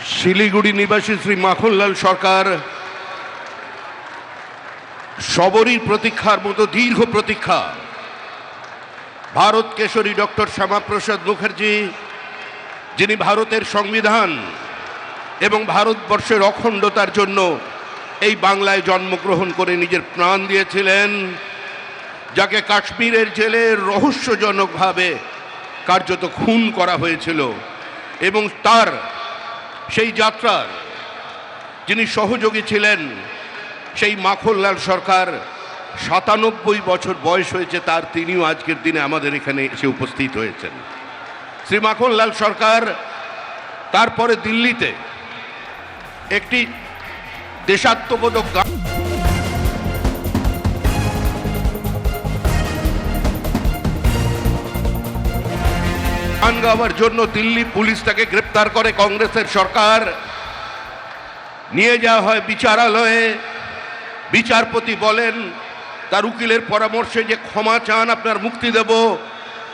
শিলিগুড়ি নিবাসী শ্রী মাখনলাল সরকার সবরই প্রতীক্ষার মতো দীর্ঘ প্রতীক্ষা। ভারত কেশরী ডক্টর শ্যামাপ্রসাদ মুখার্জি, যিনি ভারতের সংবিধান এবং ভারতবর্ষের অখণ্ডতার জন্য এই বাংলায় জন্মগ্রহণ করে নিজের প্রাণ দিয়েছিলেন, যাকে কাশ্মীরের জেলে রহস্যজনকভাবে কার্যত খুন করা হয়েছিল, এবং তার সেই যাত্রার যিনি সহযোগী ছিলেন, সেই মাখনলাল সরকার ৯৭ বছর বয়স হয়েছে তার, তিনিও আজকের দিনে আমাদের এখানে এসে উপস্থিত হয়েছেন। শ্রী মাখনলাল সরকার তারপরে দিল্লিতে একটি দেশাত্মবোধক গান গাওয়ার জন্য দিল্লি পুলিশ তাকে গ্রেপ্তার করে। কংগ্রেসের সরকার নিয়ে যাওয়া হয় বিচারালয়ে। বিচারপতি বলেন তার উকিলের পরামর্শে যে ক্ষমা চান, আপনার মুক্তি দেব।